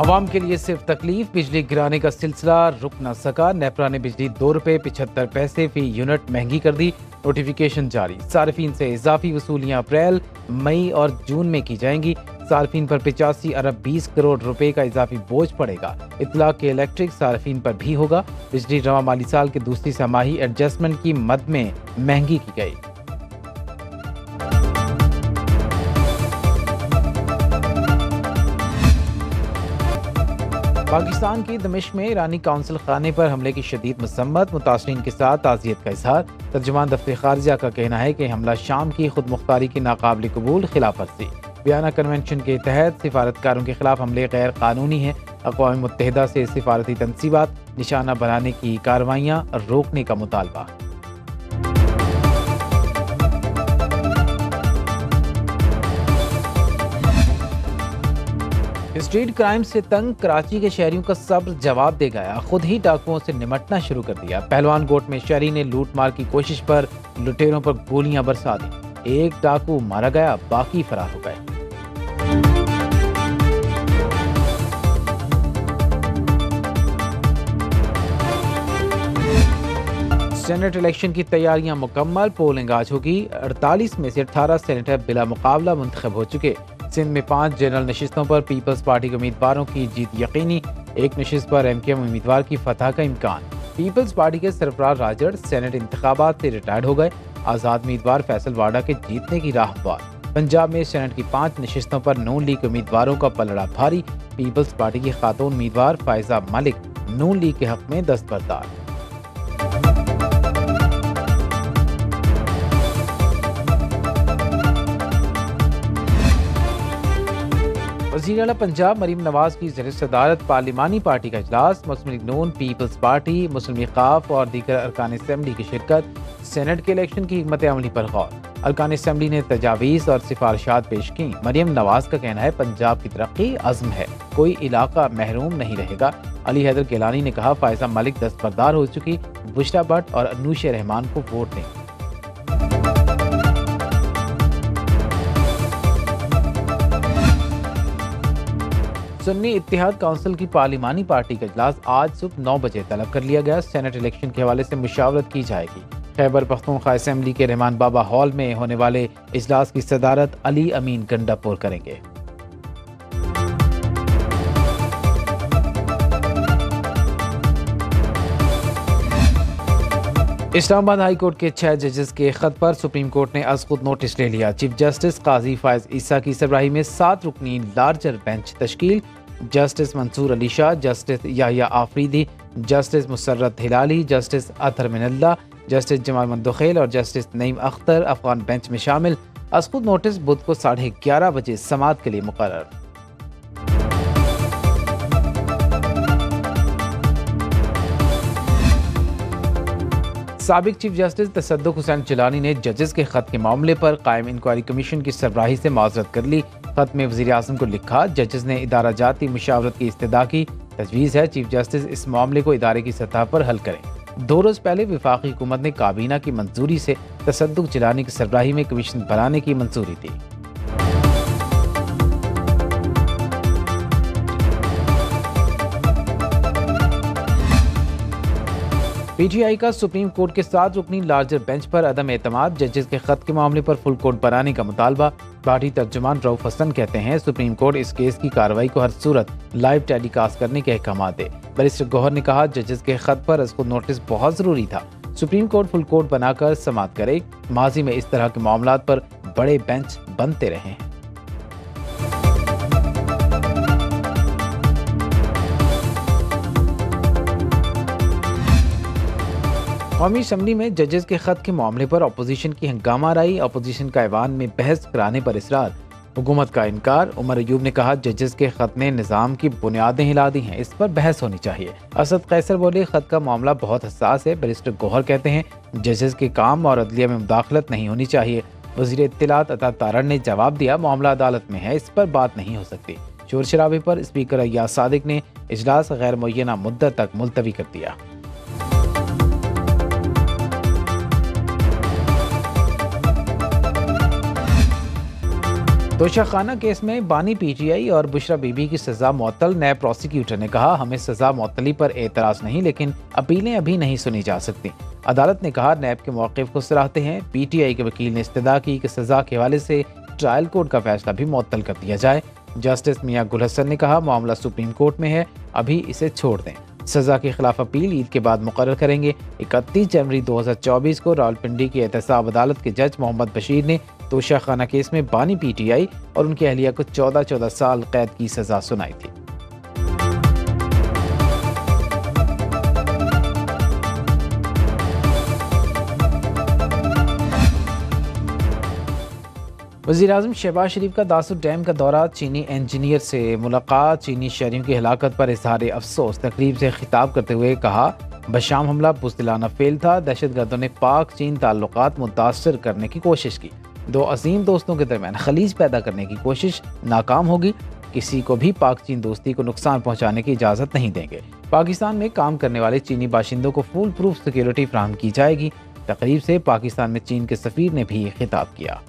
अवाम के लिए सिर्फ तकलीफ, बिजली गिराने का सिलसिला रुक न सका। नेपरा ने बिजली ₹2.75 फी यूनिट महंगी कर दी। नोटिफिकेशन जारी। सार्फिन से इजाफी वसूलियां अप्रैल, मई और जून में की जाएंगी। सार्फिन पर 85 अरब 20 करोड़ रुपए का इजाफी बोझ पड़ेगा। इतलाक के इलेक्ट्रिक सार्फिन पर भी होगा। बिजली रवा माली साल के दूसरी छमाही एडजस्टमेंट की मद में महंगी की गई। पाकिस्तान की दमिश्क में ईरानी काउंसिल खाने पर हमले की शदीद मसम्मत। मुतासरीन के साथ ताज़ियत का इजहार। तर्जुमान दफ्तर खारजा का कहना है कि हमला शाम की खुद मुख्तारी की नाकाबिल कबूल खिलाफ वर्जी। वियना कन्वेंशन के तहत सिफारतकारों के खिलाफ हमले गैर कानूनी हैं। अक़वाम मुत्तहिदा से सिफारती तनसीबात निशाना बनाने की कार्रवाइयाँ रोकने का मुतालबा। स्ट्रीट क्राइम से तंग कराची के शहरियों का सब्र जवाब दे गया। खुद ही डाकुओं से निमटना शुरू कर दिया। पहलवान गोट में शहरी ने लूट मार की कोशिश पर लुटेरों पर गोलियां बरसा दी। एक डाकू मारा गया, बाकी फरार हो गए। सेनेट इलेक्शन की तैयारियां मुकम्मल। पोलिंग आज होगी। 48 में से 18 सेनेटर बिला मुकाबला मुंतखब हो चुके। सिंध में 5 जनरल नशिस्तों पर पीपल्स पार्टी के उम्मीदवारों की जीत यकीनी। एक नशिस्त पर MKM उम्मीदवार की फतह का इम्कान। पीपल्स पार्टी के सरफराज राजड़ सेनेट इंतखाबात से रिटायर्ड हो गए। आज़ाद उम्मीदवार फैसल वाडा के जीतने की राह हमवार। पंजाब में सेनेट की 5 नशिस्तों पर नून लीग उम्मीदवारों का पलड़ा भारी। पीपल्स पार्टी की खातून उम्मीदवार फायजा मलिक नून लीग के हक में दस्तबरदार। वज़ीर आला पंजाब मरीम नवाज की ज़ेर सदारत पार्लिमानी पार्टी का इजलास। मुस्लिम लीग नून, पीपल्स पार्टी, मुस्लिम लीग ख़ाफ और दीगर अरकान असम्बली की शिरकत। सेनेट के इलेक्शन की हिकमत अमली पर गौर। अरकान असम्बली ने तजावीज़ और सिफारिशात पेश की। मरीम नवाज का कहना है पंजाब की तरक्की अज़्म है, कोई इलाका महरूम नहीं रहेगा। अली हैदर गिलानी ने कहा फायजा मलिक दस्तबरदार हो चुकी। बुशरा भट्ट और अनूश रहमान को वोट दें। सुन्नी इत्तेहाद काउंसिल की पार्लिमानी पार्टी का इजलास आज सुबह 9 बजे तलब कर लिया गया। सेनेट इलेक्शन के हवाले से मुशावरत की जाएगी। खैबर पख्तूनख्वा असेंबली के रहमान बाबा हॉल में होने वाले इजलास की सदारत अली अमीन गंडापुर करेंगे। इस्लामाबाद हाई कोर्ट के 6 जजेस के खत पर सुप्रीम कोर्ट ने अज खुद नोटिस ले लिया। चीफ जस्टिस काजी फायज ईसा की सरबराही में 7 रुकनी लार्जर बेंच तश्कील। Justice Mansoor Ali Shah, Justice Yahya Afridi, Justice Musarrat Hilali, Justice Athar Minallah, Justice Jamal Mandokhail और जस्टिस नईम अख्तर अफगान बेंच में शामिल। अज खुद नोटिस बुध को 11:30 बजे समाअत के लिए मुकर्रर। साबिक चीफ जस्टिस तसद्दुक हुसैन जिलानी ने जजेस के खत के मामले पर कायम इंक्वायरी कमीशन की सरबराही से माजरत कर ली। खत में वज़ीर आज़म को लिखा, जजेस ने इदारा जाती मुशावरत की इस्तदा की। तजवीज़ है चीफ जस्टिस इस मामले को इदारे की सतह पर हल करें। 2 रोज़ पहले वफाकी हुकूमत ने काबीना की मंजूरी से तसद्दुक जिलानी की सरबराही में कमीशन बनाने की मंजूरी दी। PTI का सुप्रीम कोर्ट के 7 रुकनी लार्जर बेंच पर अदम एतमाद। जजेस के खत के मामले पर फुल कोर्ट बनाने का मुतालबा। पार्टी तर्जुमान रऊफ हसन कहते हैं सुप्रीम कोर्ट इस केस की कार्रवाई को हर सूरत लाइव टेलीकास्ट करने के अहकाम दे। बैरिस्टर गौहर ने कहा जजेस के खत पर इसको नोटिस बहुत जरूरी था। सुप्रीम कोर्ट फुल कोर्ट बनाकर समाअत करे। माजी में इस तरह के मामलात पर बड़े बेंच बनते रहे हैं। कौमी असम्बली में जजेस के खत के मामले पर अपोजिशन की हंगामा राई। अपोजिशन का ऐवान में बहस कराने पर इसरार। हुकूमत का इनकार। उमर अयूब ने कहा जजेस के खत ने निज़ाम की बुनियादें हिला दी हैं, इस पर बहस होनी चाहिए। असद कैसर बोले खत का मामला बहुत हसास है। बैरिस्टर गौहर कहते हैं जजेस के काम और अदलिया में मुदाखलत नहीं होनी चाहिए। वज़ीर इत्तलात अता तारड़ ने जवाब दिया मामला अदालत में है, इस पर बात नहीं हो सकती। शोर शराबे पर स्पीकर अय्याज सादिक ने इजलास गैर मुअय्यना मुद्दत तक मुलतवी कर दिया। तोशाखाना केस में बानी पीटीआई और बुशरा बीबी की सजा मुअत्तल। नैब प्रोसिक्यूटर ने कहा, हमें सजा मुअत्तली पर एतराज नहीं, लेकिन अपीलें अभी नहीं सुनी जा सकती। अदालत ने कहा, नैब के मौक़िफ़ को सराहते हैं। पीटीआई के वकील ने इस्तदा की कि सजा के हवाले से ट्रायल कोर्ट का फैसला भी मुअत्तल कर दिया जाए। जस्टिस मियां गुल हसन ने कहा, मामला सुप्रीम कोर्ट में है, अभी इसे छोड़ दें। सजा के खिलाफ अपील ईद के बाद मुकर्रर करेंगे। 31 जनवरी 2024 को रावलपिंडी की एहतसाब अदालत के जज मोहम्मद बशीर ने तोशाखाना केस में बानी पीटीआई और उनकी अहलिया को 14 साल कैद की सजा सुनाई थी। वज़ीर-ए-आज़म शहबाज शरीफ का दासुर डैम का दौरा, चीनी इंजीनियर से मुलाकात, चीनी शहरियों की हलाकत पर इजहार अफसोस। तकरीब से खिताब करते हुए कहा, बशाम हमला बुज़दिलाना फेल था। दहशतगर्दों ने पाक चीन ताल्लुकात मुतासर करने की कोशिश की। दो अजीम दोस्तों के दरमियान खलीज पैदा करने की कोशिश नाकाम होगी। किसी को भी पाक चीन दोस्ती को नुकसान पहुँचाने की इजाज़त नहीं देंगे। पाकिस्तान में काम करने वाले चीनी बाशिंदों को फुल प्रूफ सिक्योरिटी फराहम की जाएगी। तकरीब से पाकिस्तान में चीन के सफ़ीर ने भी खिताब किया।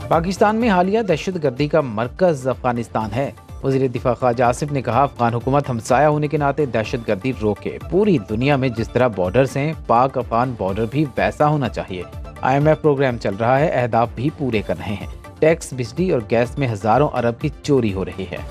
पाकिस्तान में हालिया दहशतगर्दी का मरकज अफगानिस्तान है। वज़ीर दिफा ख्वाजा आसिफ ने कहा, अफगान हुकूमत हमसाया होने के नाते दहशतगर्दी रोके। पूरी दुनिया में जिस तरह बॉर्डर्स हैं, पाक अफगान बॉर्डर भी वैसा होना चाहिए। IMF प्रोग्राम चल रहा है, अहदाफ भी पूरे कर रहे हैं। टैक्स, बिजली और गैस में हज़ारों अरब की चोरी हो रही है।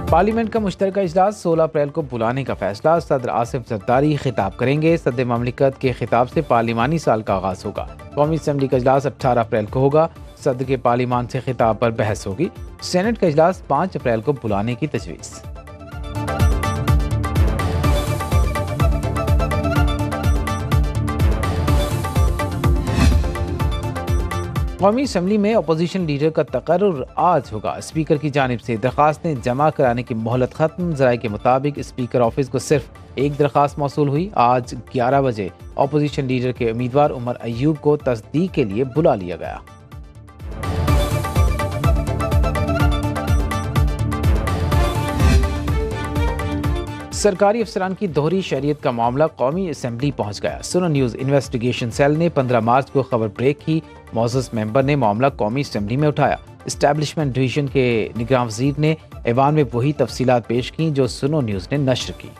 पार्लियामेंट का मुश्तरका इजलास 16 अप्रैल को बुलाने का फैसला। सदर आसिफ जरदारी खिताब करेंगे। सदर ममलिकत के खिताब से पार्लिमानी साल का आगाज होगा। कौमी असम्बली का इजलास 18 अप्रैल को होगा। सदर के पार्लिमान से खिताब पर बहस होगी। सेनेट का इजलास 5 अप्रैल को बुलाने की तजवीज़। कौमी असम्बली में अपोजिशन लीडर का तकर्रुर आज होगा। स्पीकर की जानिब से दरख्वास्तें जमा कराने की मोहलत खत्म। ज़राए के मुताबिक स्पीकर ऑफिस को सिर्फ एक दरख्वास्त मौसूल हुई। आज 11 बजे अपोजिशन लीडर के उम्मीदवार उमर अयूब को तस्दीक के लिए बुला लिया गया। सरकारी अफसरान की दोहरी शरीयत का मामला कौमी असम्बली पहुंच गया। सुनो न्यूज़ इन्वेस्टिगेशन सेल ने 15 मार्च को खबर ब्रेक की। मौजूद मेंबर ने मामला कौमी असम्बली में उठाया। इस्टेब्लिशमेंट डिवीजन के निगरान वज़ीर ने ऐवान में वही तफसीलात पेश की जो सुनो न्यूज़ ने नश्र की।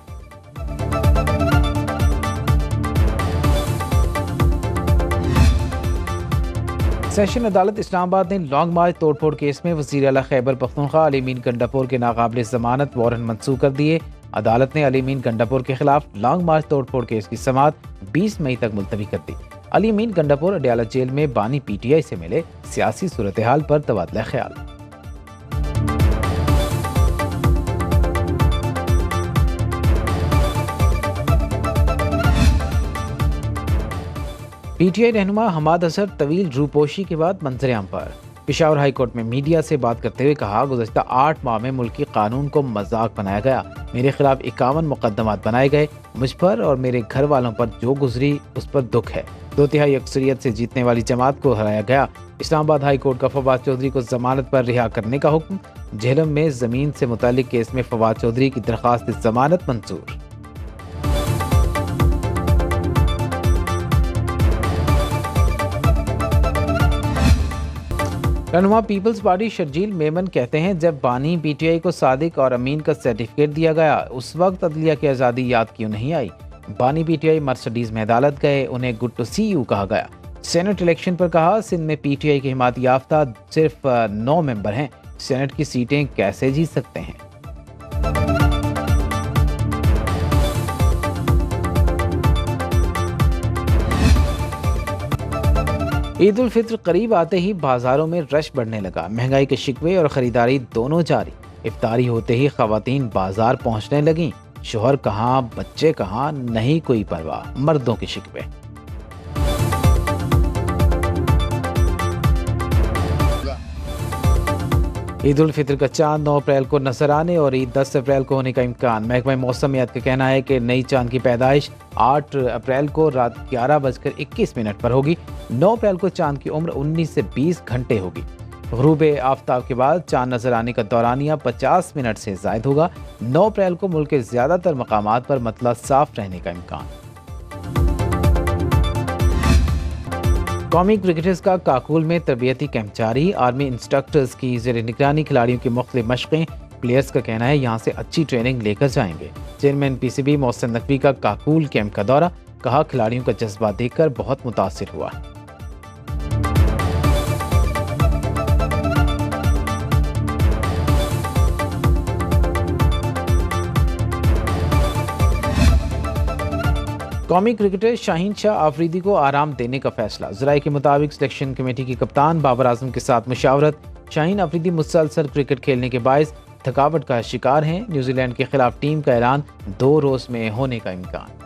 सेशन अदालत इस्लामाबाद ने लॉन्ग मार्च तोड़फोड़ केस में वज़ीर आला खैबर पख्तूनख्वा अली मीन गंडापुर के नाकाबिल ज़मानत वारंट मंसूख कर दिए। अदालत ने अली मीन गंडापुर के खिलाफ लॉन्ग मार्च तोड़फोड़ केस की समाअत 20 मई तक मुलतवी कर दी। अली मीन गंडापुर अडयाला जेल में बानी पीटीआई से मिले। सियासी सूरत हाल पर तबादला ख्याल। पीटीआई रहनुमा हमाद असर तवील रूपोशी के बाद मंजर-ए-आम पर। पेशावर हाई कोर्ट में मीडिया से बात करते हुए कहा, गुज़श्ता 8 माह में मुल्की कानून को मजाक बनाया गया। मेरे खिलाफ 51 मुकदमात बनाए गए। मुझ पर और मेरे घर वालों पर जो गुजरी उस पर दुख है। 2/3 अक्सरियत से जीतने वाली जमात को हराया गया। इस्लामाबाद हाई कोर्ट का फवाद चौधरी को जमानत पर रिहा करने का हुक्म। झेलम में जमीन से मुतालिक केस में फवाद चौधरी की दरख्वास्त जमानत मंजूर। रहनुमा पीपल्स पार्टी शर्जील मेमन कहते हैं, जब बानी पीटीआई को सादिक और अमीन का सर्टिफिकेट दिया गया उस वक्त अदलिया की आज़ादी याद क्यों नहीं आई। बानी पीटीआई मर्सिडीज में अदालत गए, उन्हें गुड टू सी यू कहा गया। सेनेट इलेक्शन पर कहा, सिंध में पीटीआई की हिमायत याफ्ता सिर्फ 9 मेंबर हैं। सेनेट की सीटें कैसे जीत सकते हैं। ईद उल फित्र करीब आते ही बाजारों में रश बढ़ने लगा। महंगाई के शिकवे और खरीदारी दोनों जारी। इफ्तारी होते ही खवातीन बाजार पहुंचने लगीं। शोहर कहाँ, बच्चे कहाँ, नहीं कोई परवाह। मर्दों के शिकवे। ईद उल फित्र का चांद 9 अप्रैल को नजर आने और ईद 10 अप्रैल को होने का इम्कान। महकमा मौसमियात का कहना है कि नई चांद की पैदाइश 8 अप्रैल को रात 11:21 पर होगी। 9 अप्रैल को चांद की उम्र 19 से 20 घंटे होगी। ग़ुरूब आफ्ताब के बाद चांद नजर आने का दौरानिया 50 मिनट से ज़ायद होगा। 9 अप्रैल को मुल्क के ज़्यादातर मकामात पर मतला साफ रहने का इम्कान। कौमी क्रिकेटर्स का काकुल में तरबियती कैंप जारी। आर्मी इंस्ट्रक्टर्स की ज़ेर निगरानी खिलाड़ियों की मुख्तलिफ मशक़ें। प्लेयर्स का कहना है यहाँ से अच्छी ट्रेनिंग लेकर जाएंगे। चेयरमैन PCB मोहसिन नकवी का काकुल कैंप का दौरा, कहा खिलाड़ियों का जज्बा देखकर बहुत मुतासिर हुआ। कौमी क्रिकेटर शाहीन शाह आफरीदी को आराम देने का फैसला। ज़राए के मुताबिक सिलेक्शन कमेटी के कप्तान बाबर आजम के साथ मुशावरत। शाहीन आफरीदी मुसलसल क्रिकेट खेलने के बायस थकावट का शिकार हैं। न्यूजीलैंड के खिलाफ टीम का ऐलान 2 रोज में होने का इम्कान।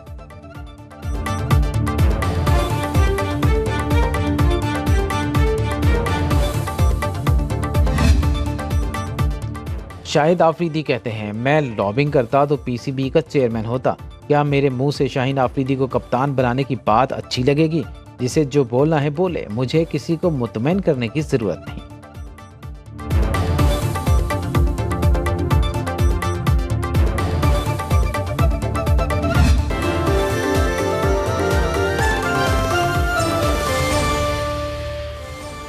शाहिद आफरीदी कहते हैं, मैं लॉबिंग करता तो PCB का चेयरमैन होता। क्या मेरे मुंह से शाहीन आफरीदी को कप्तान बनाने की बात अच्छी लगेगी? जिसे जो बोलना है बोले, मुझे किसी को मुतमईन करने की ज़रूरत नहीं।